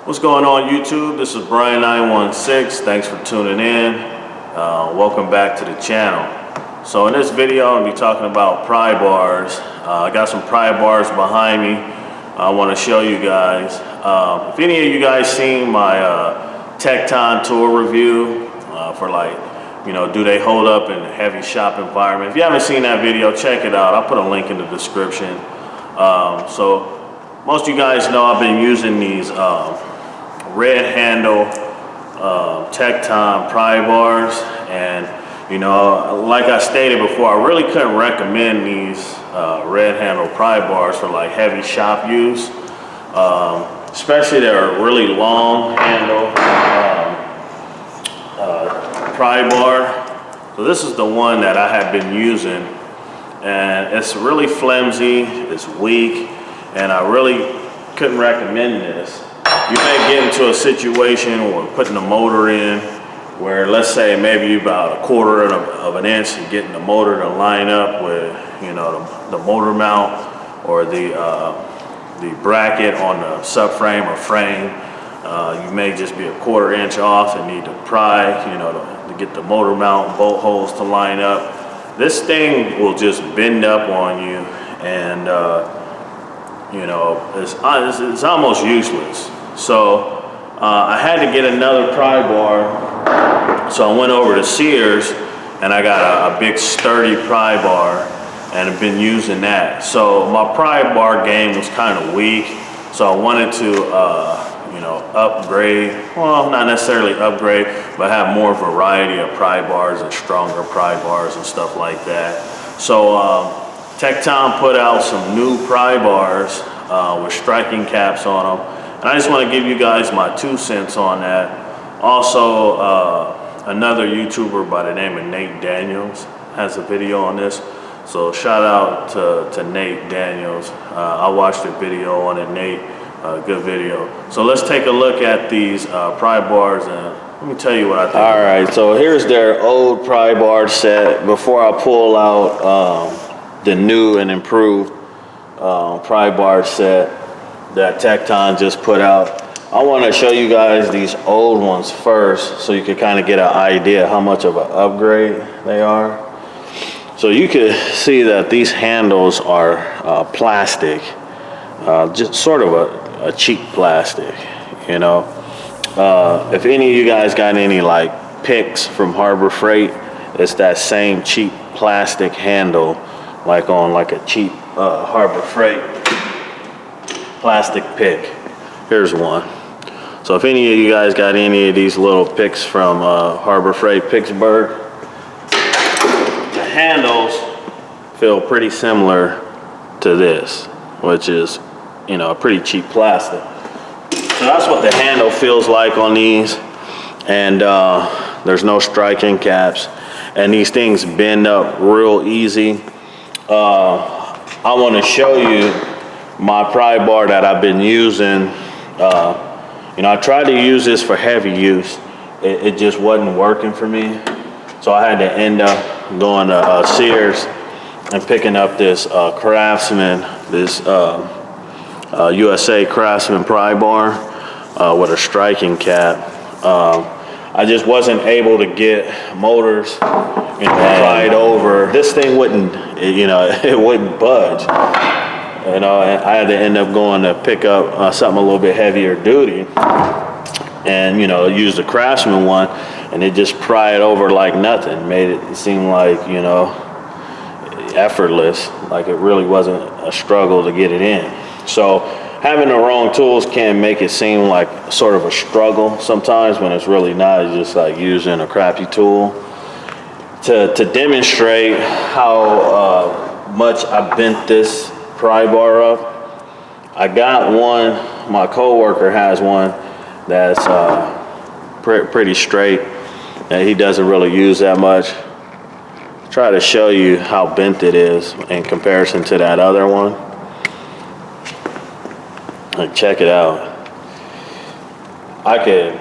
What's going on YouTube? This is Brian916. Thanks for tuning in. Welcome back to the channel. So in this video, I'm going to be talking about pry bars. I got some pry bars behind me. I want to show you guys. If any of you guys seen my Tekton tool review for do they hold up in a heavy shop environment? If you haven't seen that video, check it out. I'll put a link in the description. So most of you guys know I've been using these red handle Tekton pry bars, and like I stated before, I really couldn't recommend these red handle pry bars for like heavy shop use, especially they're a really long handle pry bar. So this is the one that I have been using, and it's really flimsy, it's weak, and I really couldn't recommend this. You may get into a situation where putting the motor in, where let's say maybe about a quarter of an inch and getting the motor to line up with the motor mount or the bracket on the subframe or frame. You may just be a quarter inch off and need to pry to get the motor mount bolt holes to line up. This thing will just bend up on you, and it's almost useless. So I had to get another pry bar, so I went over to Sears and I got a big sturdy pry bar, and I've been using that. So my pry bar game was kind of weak, so I wanted to upgrade. Well, not necessarily upgrade, but have more variety of pry bars and stronger pry bars and stuff like that. So Tekton put out some new pry bars with striking caps on them. And I just want to give you guys my 2 cents on that. Also, another YouTuber by the name of Nate Daniels has a video on this. So shout out to Nate Daniels. I watched a video on it, Nate. Good video. So let's take a look at these pry bars, and let me tell you what I think. All right, so here's their old pry bar set before I pull out the new and improved pry bar set that Tekton just put out. I want to show you guys these old ones first, so you can kind of get an idea how much of an upgrade they are. So you can see that these handles are plastic, just sort of a cheap plastic. If any of you guys got any like picks from Harbor Freight, it's that same cheap plastic handle, like on like a cheap Harbor Freight plastic pick. Here's one. So if any of you guys got any of these little picks from Harbor Freight Pittsburgh, the handles feel pretty similar to this, which is a pretty cheap plastic. So that's what the handle feels like on these, and there's no striking caps, and these things bend up real easy. I want to show you my pry bar that I've been using. I tried to use this for heavy use. It just wasn't working for me. So I had to end up going to Sears and picking up this Craftsman, this USA Craftsman pry bar with a striking cap. I just wasn't able to get motors pried over. This thing wouldn't, it wouldn't budge. And I had to end up going to pick up something a little bit heavier duty, and use the Craftsman one, and it just pried over like nothing. Made it seem like effortless, like it really wasn't a struggle to get it in. So having the wrong tools can make it seem like sort of a struggle sometimes, when it's really not. It's just like using a crappy tool. To demonstrate how much I bent this pry bar up, I got one, my coworker has one that's pretty straight, and he doesn't really use that much. Try to show you how bent it is in comparison to that other one. Like, check it out. I could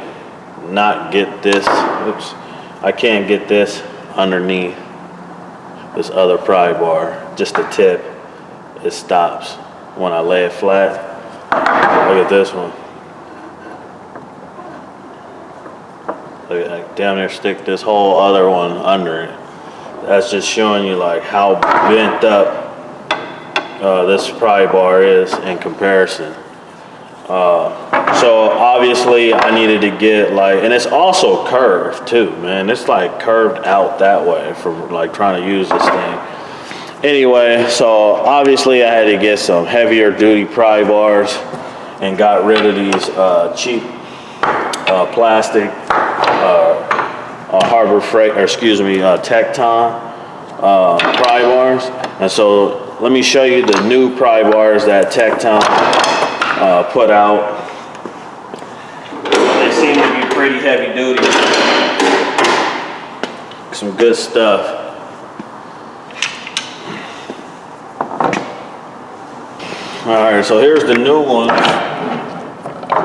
not get this, oops, I can't get this underneath this other pry bar, just the tip. It stops when I lay it flat. Look at this one. to damn near stick this whole other one under it. That's just showing you like how bent up this pry bar is in comparison. So obviously I needed to get like, and it's also curved too, man. It's like curved out that way from like trying to use this thing. Anyway, so obviously I had to get some heavier duty pry bars and got rid of these cheap plastic Harbor Freight, or excuse me, Tekton pry bars. And so let me show you the new pry bars that Tekton put out. They seem to be pretty heavy duty. Some good stuff. All right, so here's the new one.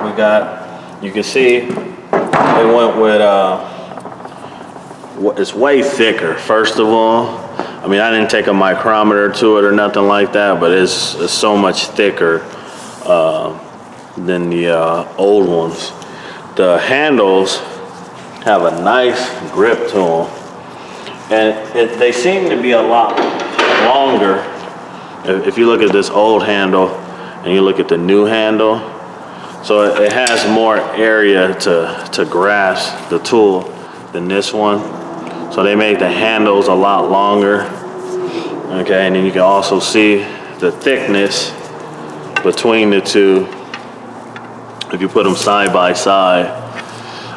We got, you can see it went with, it's way thicker, first of all. I mean, I didn't take a micrometer to it or nothing like that, but it's so much thicker than the old ones. The handles have a nice grip to them, and they seem to be a lot longer. If you look at this old handle and you look at the new handle, so it has more area to grasp the tool than this one. So they made the handles a lot longer. Okay, and then you can also see the thickness between the two. If you put them side by side,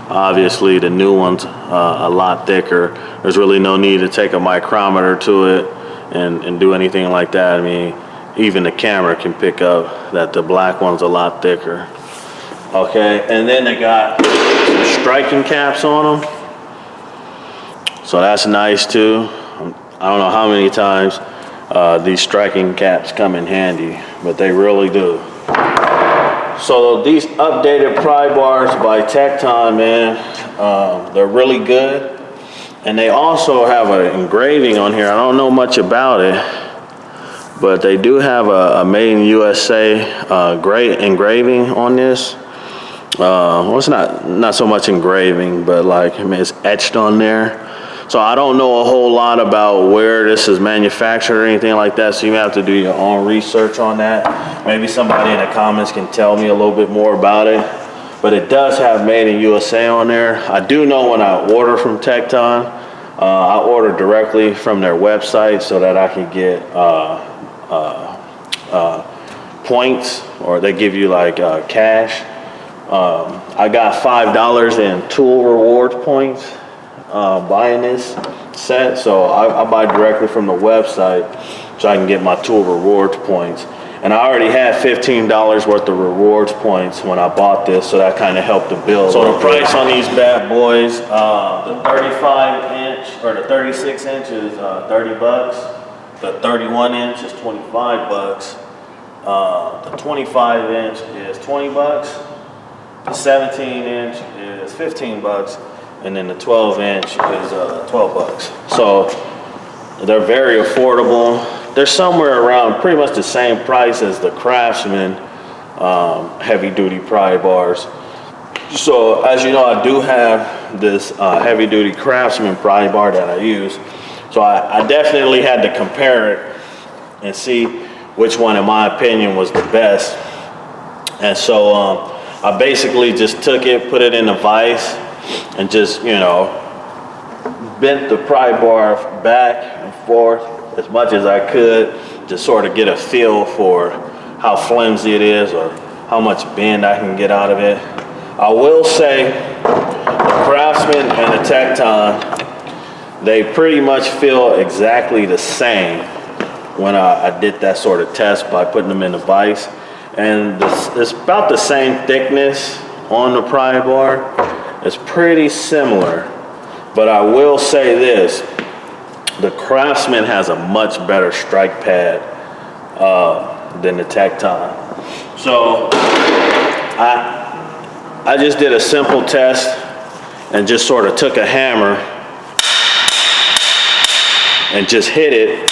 obviously the new one's a lot thicker. There's really no need to take a micrometer to it and do anything like that. I mean, even the camera can pick up that the black one's a lot thicker. Okay, and then they got some striking caps on them. So that's nice too. I don't know how many times these striking caps come in handy, but they really do. So these updated pry bars by Tekton, man, they're really good. And they also have an engraving on here. I don't know much about it, but they do have a Made in USA great engraving on this. Well, it's not so much engraving, but like, I mean, it's etched on there. So I don't know a whole lot about where this is manufactured or anything like that, so you may have to do your own research on that. Maybe somebody in the comments can tell me a little bit more about it. But it does have Made in USA on there. I do know when I order from Tekton, I order directly from their website so that I can get points, or they give you like cash. I got $5 in tool reward points buying this set, so I buy directly from the website so I can get my tool rewards points. And I already had $15 worth of rewards points when I bought this, so that kind of helped to build. So the price on these bad boys, the 35 inch or the 36 inch is 30 bucks. The 31 inch is 25 bucks. The 25 inch is 20 bucks. The 17 inch is 15 bucks. And then the 12 inch is 12 bucks. So they're very affordable. They're somewhere around pretty much the same price as the Craftsman heavy duty pry bars. So as you know, I do have this heavy duty Craftsman pry bar that I use. So I definitely had to compare it and see which one in my opinion was the best. And so I basically just took it, put it in a vise, and just, you know, bent the pry bar back and forth as much as I could to sort of get a feel for how flimsy it is or how much bend I can get out of it. I will say the Craftsman and the Tekton, they pretty much feel exactly the same when I did that sort of test by putting them in the vise. And it's about the same thickness on the pry bar. It's pretty similar, but I will say this, the Craftsman has a much better strike pad than the Tekton. So I just did a simple test and just sort of took a hammer and just hit it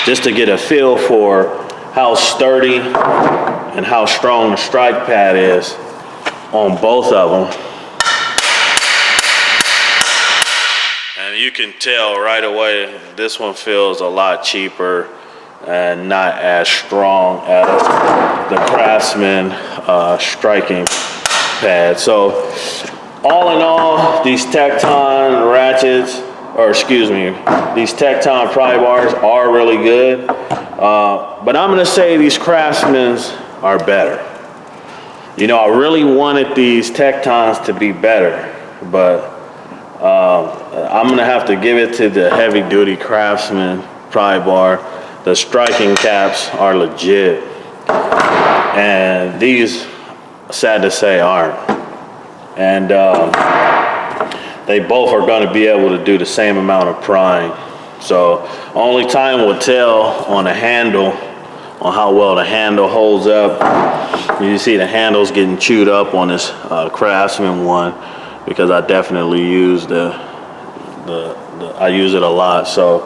just to get a feel for how sturdy and how strong the strike pad is on both of them. you can tell right away this one feels a lot cheaper and not as strong as the Craftsman striking pad. So all in all, these Tekton ratchets, or excuse me, these Tekton pry bars are really good. But I'm gonna say these Craftsmans are better. You know, I really wanted these Tektons to be better, but I'm gonna have to give it to the heavy duty Craftsman pry bar. The striking caps are legit, and these, sad to say, aren't. And they both are going to be able to do the same amount of prying. So only time will tell on the handle, on how well the handle holds up. You see the handle's getting chewed up on this Craftsman one, because I definitely use I use it a lot. So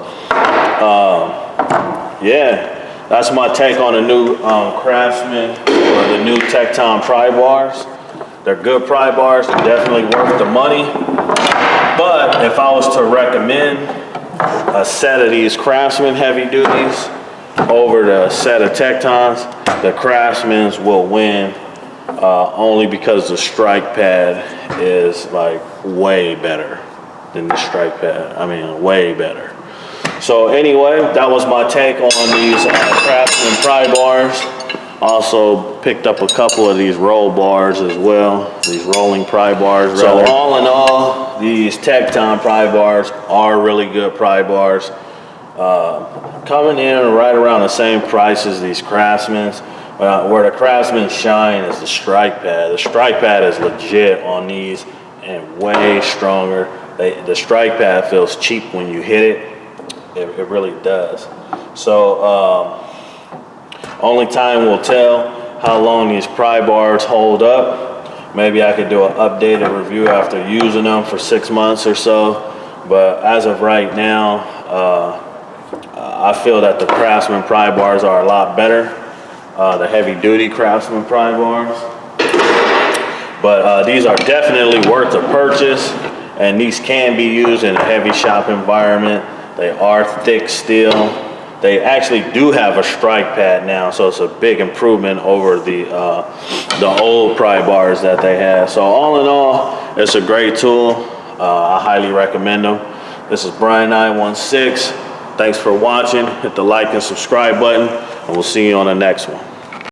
yeah, that's my take on the new Craftsman, or the new Tekton pry bars. They're good pry bars, they're definitely worth the money. But if I was to recommend a set of these Craftsman heavy duties over the set of Tektons, the Craftsmans will win, only because the strike pad is like way better than the strike pad. I mean, way better. So anyway, that was my take on these Craftsman pry bars. Also picked up a couple of these roll bars as well, these rolling pry bars. So all in all, these Tekton pry bars are really good pry bars. Coming in right around the same price as these Craftsmans. Where the Craftsman shine is the strike pad. The strike pad is legit on these and way stronger. The strike pad feels cheap when you hit it. It really does. So only time will tell how long these pry bars hold up. Maybe I could do an updated review after using them for 6 months or so. But as of right now, I feel that the Craftsman pry bars are a lot better. The heavy duty Craftsman pry bars. But these are definitely worth the purchase, and these can be used in a heavy shop environment. They are thick steel. They actually do have a strike pad now, so it's a big improvement over the old pry bars that they had. So all in all, it's a great tool. I highly recommend them. This is Brian916. Thanks for watching. Hit the like and subscribe button, and we'll see you on the next one.